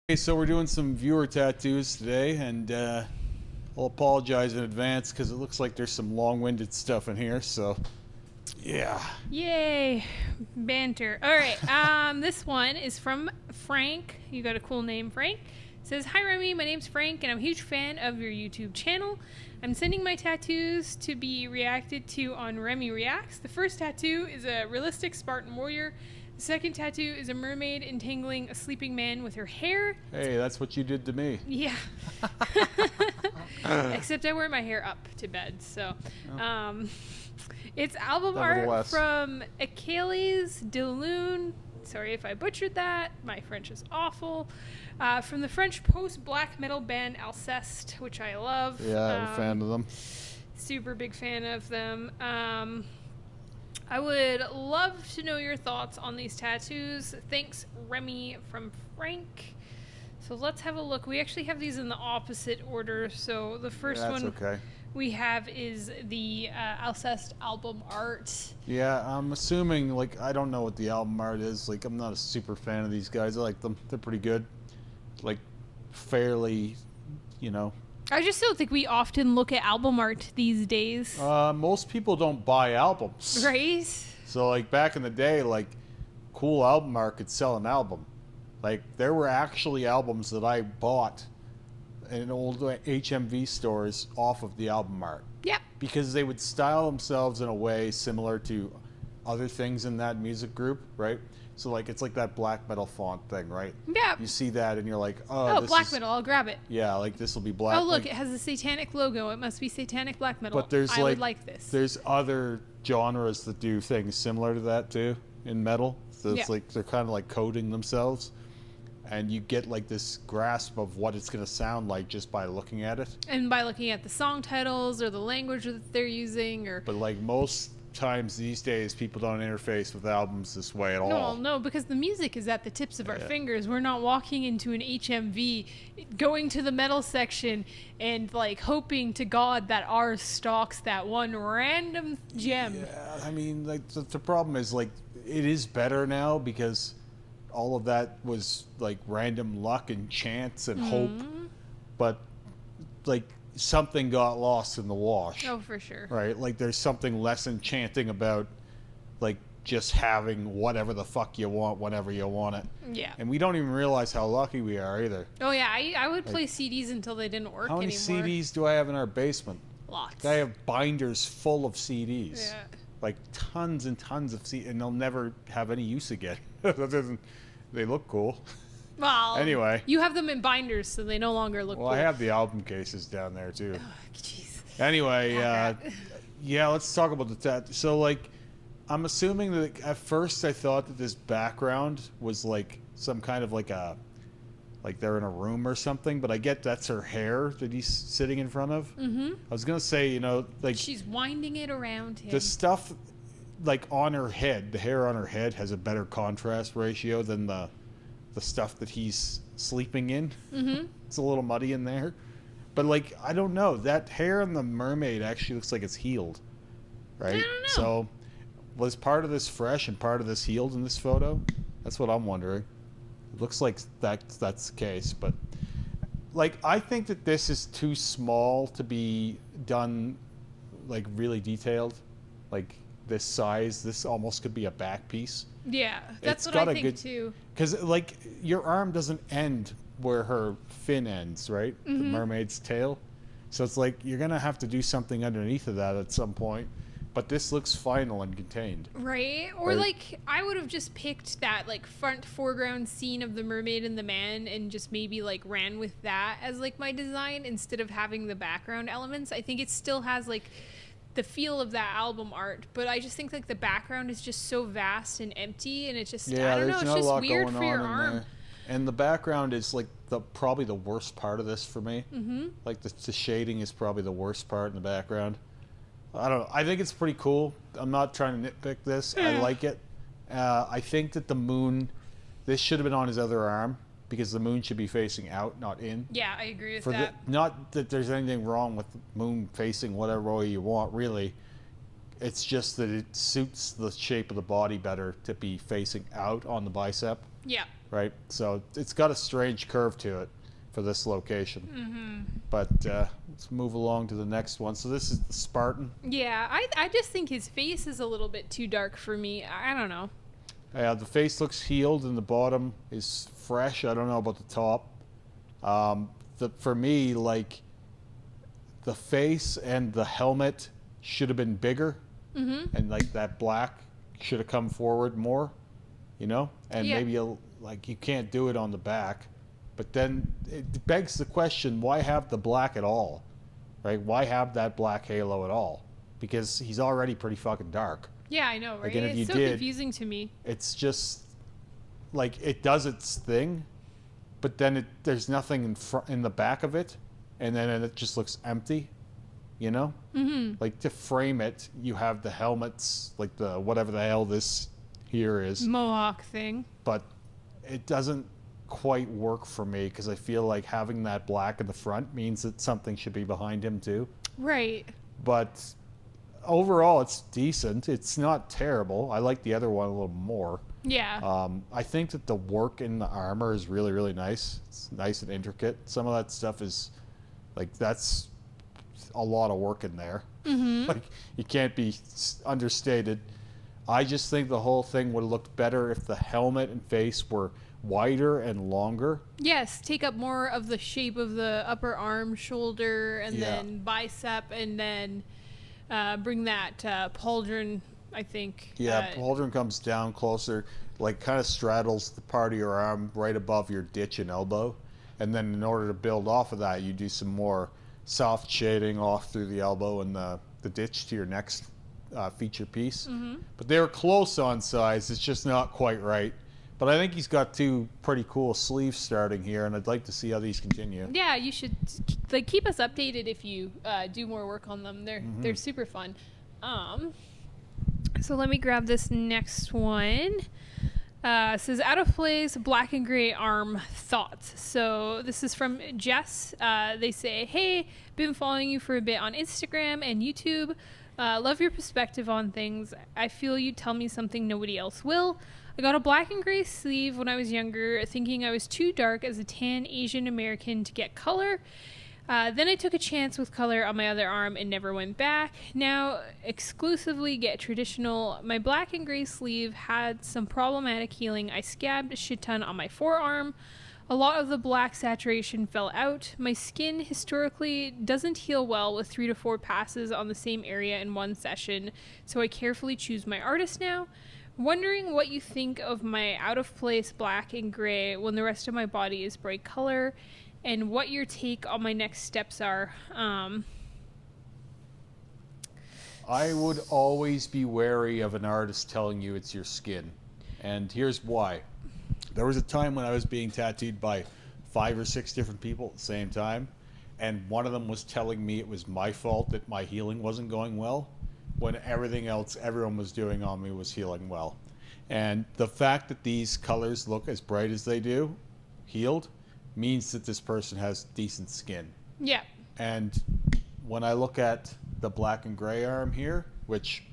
Okay, so we're doing some viewer tattoos today, and I'll apologize in advance because it looks like there's some long-winded stuff in here. So, yeah. Yay, banter. All right, this one is from Frank. You got a cool name, Frank. It says, "Hi Remy, my name's Frank, and I'm a huge fan of your YouTube channel. I'm sending my tattoos to be reacted to on Remy Reacts. The first tattoo is a realistic Spartan warrior. The second tattoo is a mermaid entangling a sleeping man with her hair. Hey, that's what you did to me. Yeah. Except I wear my hair up to bed, so. It's album art from Achilles Delune. Sorry if I butchered that. My French is awful. From the French post-black metal band Alceste, which I love. Yeah, I'm a fan of them. Super big fan of them. I would love to know your thoughts on these tattoos. Thanks, Remy, from Frank." So let's have a look. We actually have these in the opposite order. So the first one we have is the Alceste album art. Yeah, I'm assuming, like, I don't know what the album art is. Like, I'm not a super fan of these guys. I like them. They're pretty good. Like, fairly, you know. I just don't think we often look at album art these days. Most people don't buy albums. Right? So, like, back in the day, like, cool album art could sell an album. Like, there were actually albums that I bought in old HMV stores off of the album art. Yeah. Because they would style themselves in a way similar to other things in that music group, right? So, like, it's like that black metal font thing, right? Yeah. You see that and you're like, oh, this black metal, I'll grab it. Yeah, like, this will be black. Oh, look, it has a satanic logo. It must be satanic black metal. But there's I would like this. There's other genres that do things similar to that, too, in metal. So it's like they're kind of like coding themselves. And you get like this grasp of what it's going to sound like just by looking at it. And by looking at the song titles or the language that they're using. But like most times these days, people don't interface with albums this way at all. No, because the music is at the tips of our fingers. We're not walking into an HMV, going to the metal section and like hoping to God that ours stocks that one random gem. Yeah, I mean, like the problem is like it is better now because all of that was like random luck and chance and hope, but like something got lost in the wash. Oh, for sure. Right? Like there's something less enchanting about like just having whatever the fuck you want whenever you want it. Yeah. And we don't even realize how lucky we are either. Oh yeah, I would play CDs until they didn't work anymore. How many CDs do I have in our basement? Lots. I have binders full of CDs. Yeah. Like tons and tons of CDs, and they'll never have any use again. They look cool. Well, anyway, you have them in binders, so they no longer look cool. Well, I have the album cases down there too. Oh, jeez. Anyway, yeah, let's talk about the tattoo. So, like, I'm assuming that at first I thought that this background was like some kind of like they're in a room or something, but I get that's her hair that he's sitting in front of. Mm-hmm. I was gonna say, you know, like she's winding it around him. The stuff, like on her head, the hair on her head has a better contrast ratio than the stuff that he's sleeping in. Mm-hmm. It's a little muddy in there, but like I don't know, that hair on the mermaid actually looks like it's healed, right? I don't know. So was part of this fresh and part of this healed in this photo? That's what I'm wondering. It looks like that's the case, but like I think that this is too small to be done like really detailed, like this size. This almost could be a back piece. Yeah, that's what I think too. Because like your arm doesn't end where her fin ends, right? The mermaid's tail. So it's like you're gonna have to do something underneath of that at some point. But this looks final and contained. Right? Or like I would have just picked that like front foreground scene of the mermaid and the man and just maybe like ran with that as like my design instead of having the background elements. I think it still has like the feel of that album art, but I just think like the background is just so vast and empty, and it's just I don't know, it's just weird for your arm. There. And the background is like probably the worst part of this for me. Mm-hmm. Like the shading is probably the worst part in the background. I don't know. I think it's pretty cool. I'm not trying to nitpick this. I like it. I think that the moon, this should have been on his other arm because the moon should be facing out, not in. Yeah, I agree with that. Not that there's anything wrong with the moon facing whatever way you want, really. It's just that it suits the shape of the body better to be facing out on the bicep. Yeah. Right? So it's got a strange curve to it for this location. Mm-hmm. But let's move along to the next one. So this is the Spartan. Yeah, I just think his face is a little bit too dark for me. I don't know. The face looks healed and the bottom is fresh. I don't know about the top. For me, like, the face and the helmet should have been bigger. Mm-hmm. And, like, that black should have come forward more, you know? And Yeah. maybe, like, you can't do it on the back. But then it begs the question, why have the black at all? Right? Why have that black halo at all? Because he's already pretty fucking dark. Yeah, I know, right? Like, and if you It's so did, confusing to me. it's just, like, it does its thing, but then there's nothing in the back of it, and then it just looks empty, you know? Mm-hmm. Like, to frame it, you have the helmets, like the whatever the hell this here is, Mohawk thing. but it doesn't quite work for me because I feel like having that black in the front means that something should be behind him too. Right. But overall, it's decent. It's not terrible. I like the other one a little more. Yeah. I think that the work in the armor is really, really nice. It's nice and intricate. Some of that stuff is, like, that's a lot of work in there. Mm-hmm. Like, it can't be understated. I just think the whole thing would have looked better if the helmet and face were wider and longer. Yes, take up more of the shape of the upper arm, shoulder, and Yeah. then bicep, and then bring that pauldron, I think. Yeah, pauldron comes down closer, like kind of straddles the part of your arm right above your ditch and elbow. And then in order to build off of that, you do some more soft shading off through the elbow and the ditch to your next feature piece. Mm-hmm. But they were close on size. It's just not quite right. But I think he's got two pretty cool sleeves starting here, and I'd like to see how these continue. Yeah, you should keep us updated if you do more work on them. They're super fun. So let me grab this next one. It says out of place, black and gray arm thoughts. So this is from Jess. They say, hey, been following you for a bit on Instagram and YouTube. Love your perspective on things. I feel you tell me something nobody else will. I got a black and gray sleeve when I was younger, thinking I was too dark as a tan Asian American to get color. Then I took a chance with color on my other arm and never went back. Now, exclusively get traditional. My black and gray sleeve had some problematic healing. I scabbed a shit ton on my forearm. A lot of the black saturation fell out. My skin historically doesn't heal well with 3 to 4 passes on the same area in one session, so I carefully choose my artist now. Wondering what you think of my out of place black and gray when the rest of my body is bright color, and what your take on my next steps are. I would always be wary of an artist telling you it's your skin. And here's why. There was a time when I was being tattooed by 5 or 6 different people at the same time, and one of them was telling me it was my fault that my healing wasn't going well, when everything else everyone was doing on me was healing well. And the fact that these colors look as bright as they do, healed, means that this person has decent skin. Yeah. And when I look at the black and gray arm here, which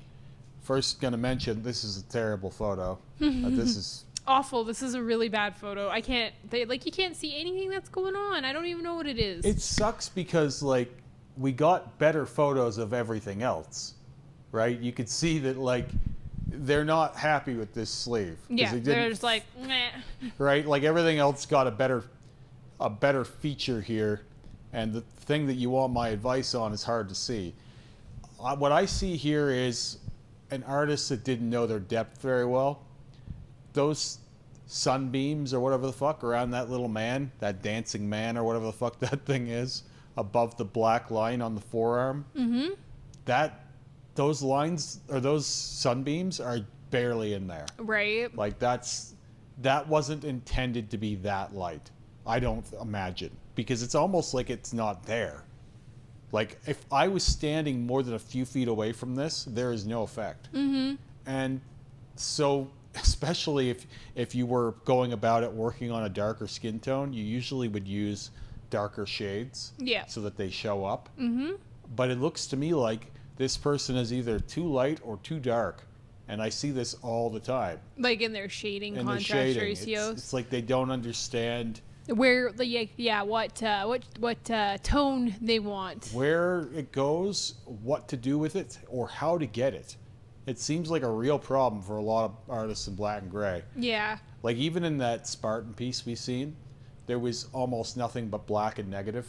first going to mention, this is a terrible photo. This is Awful. This is a really bad photo. You can't see anything that's going on. I don't even know what it is. It sucks because, like, we got better photos of everything else, right? You could see that, like, they're not happy with this sleeve. Yeah, they're just like, meh. Right? Like, everything else got a better feature here, and the thing that you want my advice on is hard to see. What I see here is an artist that didn't know their depth very well. Those sunbeams or whatever the fuck around that little man, that dancing man or whatever the fuck that thing is, above the black line on the forearm, those lines or those sunbeams are barely in there. Right. Like, that wasn't intended to be that light. I don't imagine, because it's almost like it's not there. Like, if I was standing more than a few feet away from this, there is no effect. Mm-hmm. And so, especially if you were going about it working on a darker skin tone, you usually would use darker shades, Yeah. so that they show up. Mm-hmm. But it looks to me like this person is either too light or too dark. And I see this all the time. Like in their shading In their contrast shading. ratios. It's like they don't understand Where, what tone they want. where it goes, what to do with it, or how to get it. It seems like a real problem for a lot of artists in black and gray. Yeah. Like even in that Spartan piece we seen, there was almost nothing but black and negative,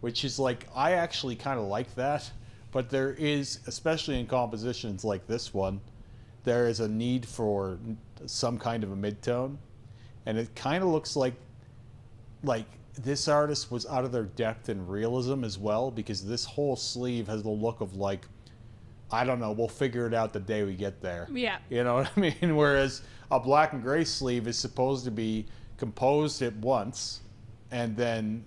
which is like, I actually kind of like that, but there is, especially in compositions like this one, there is a need for some kind of a midtone, and it kind of looks like this artist was out of their depth in realism as well, because this whole sleeve has the look of like, I don't know, we'll figure it out the day we get there. Yeah. You know what I mean? Whereas a black and gray sleeve is supposed to be composed at once, and then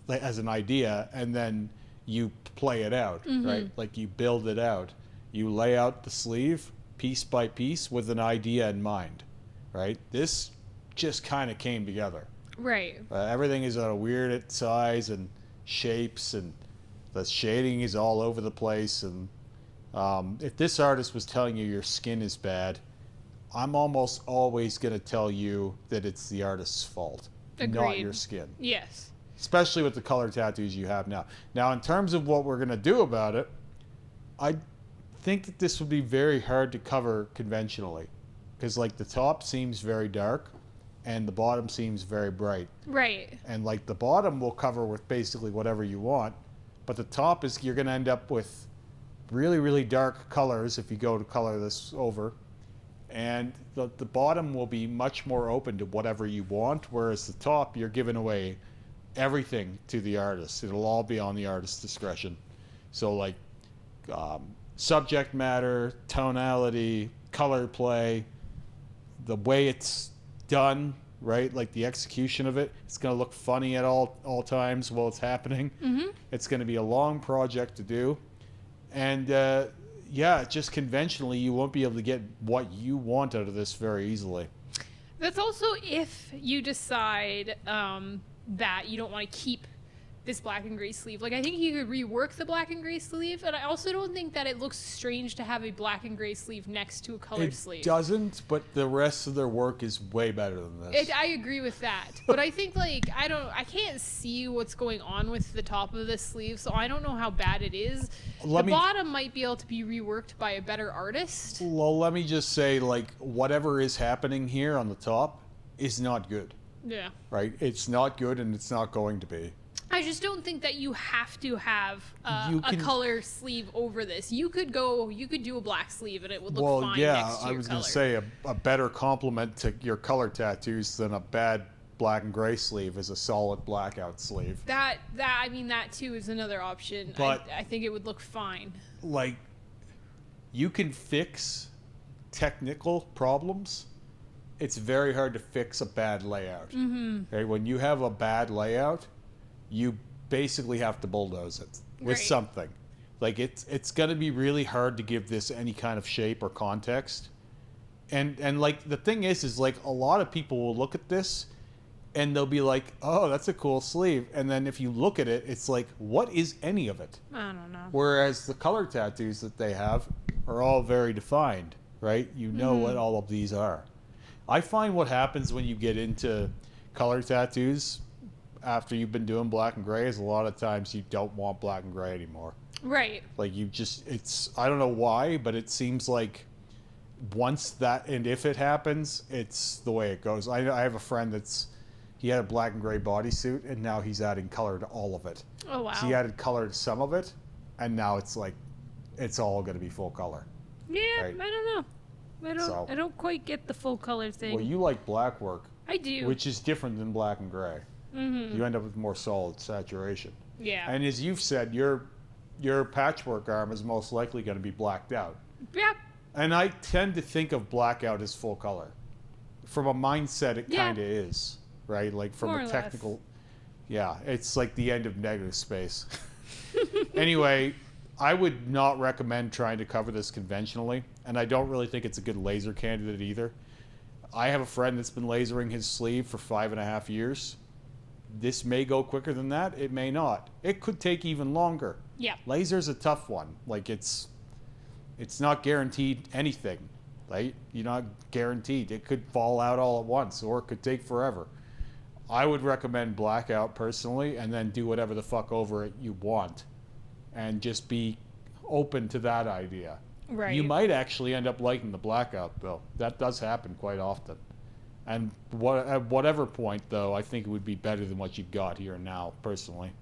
as an idea, and then you play it out, right? Like you build it out. You lay out the sleeve piece by piece with an idea in mind, right? This just kind of came together. Right. Everything is at a weird size and shapes, and the shading is all over the place. And if this artist was telling you your skin is bad, I'm almost always going to tell you that it's the artist's fault, not Agreed. your skin. Yes. Especially with the color tattoos you have now. Now, in terms of what we're going to do about it, I think that this would be very hard to cover conventionally, because like the top seems very dark and the bottom seems very bright. Right. And like the bottom will cover with basically whatever you want, but the top is, you're going to end up with really, really dark colors if you go to color this over. And the bottom will be much more open to whatever you want, whereas the top, you're giving away everything to the artist. It'll all be on the artist's discretion. So like subject matter, tonality, color play, the way it's done, right? Like the execution of it, it's going to look funny at all times while it's happening. It's going to be a long project to do. And yeah, just conventionally, you won't be able to get what you want out of this very easily. That's also if you decide that you don't want to keep this black and gray sleeve. Like, I think you could rework the black and gray sleeve, and I also don't think that it looks strange to have a black and gray sleeve next to a colored sleeve. It doesn't, but the rest of their work is way better than this. I agree with that, but I think like I can't see what's going on with the top of this sleeve, so I don't know how bad it is. The bottom might be able to be reworked by a better artist. Well, let me just say, like, whatever is happening here on the top is not good. Yeah. Right? It's not good, and it's not going to be. I just don't think that you have to have a color sleeve over this. You could do a black sleeve and it would look fine next to your I was color. going to say a better complement to your color tattoos than a bad black and gray sleeve is a solid blackout sleeve. That too is another option. But I think it would look fine. Like, you can fix technical problems. It's very hard to fix a bad layout. Okay? When you have a bad layout, you basically have to bulldoze it with something. Like it's going to be really hard to give this any kind of shape or context. And like the thing is like a lot of people will look at this and they'll be like, "Oh, that's a cool sleeve." And then if you look at it, it's like, "What is any of it?" I don't know. Whereas the color tattoos that they have are all very defined, right? You know what all of these are. I find what happens when you get into color tattoos after you've been doing black and gray is a lot of times you don't want black and gray anymore. Right. Like I don't know why, but it seems like once that, and if it happens, it's the way it goes. I have a friend he had a black and gray bodysuit and now he's adding color to all of it. Oh, wow. So he added color to some of it and now it's like, it's all going to be full color. Yeah, right? I don't know. I don't quite get the full color thing. Well, you like black work. I do. Which is different than black and gray. You end up with more solid saturation. Yeah. And as you've said, your patchwork arm is most likely going to be blacked out. Yeah. And I tend to think of blackout as full color. From a mindset, it kind of is, right? Like from more a technical, it's like the end of negative space. Anyway, I would not recommend trying to cover this conventionally, and I don't really think it's a good laser candidate either. I have a friend that's been lasering his sleeve for 5.5 years. This may go quicker than that. It may not. It could take even longer. Yeah. Laser's a tough one. Like it's not guaranteed anything. Right? You're not guaranteed. It could fall out all at once, or it could take forever. I would recommend blackout personally, and then do whatever the fuck over it you want, and just be open to that idea. Right. You might actually end up liking the blackout, though. That does happen quite often. And at whatever point, though, I think it would be better than what you've got here and now, personally.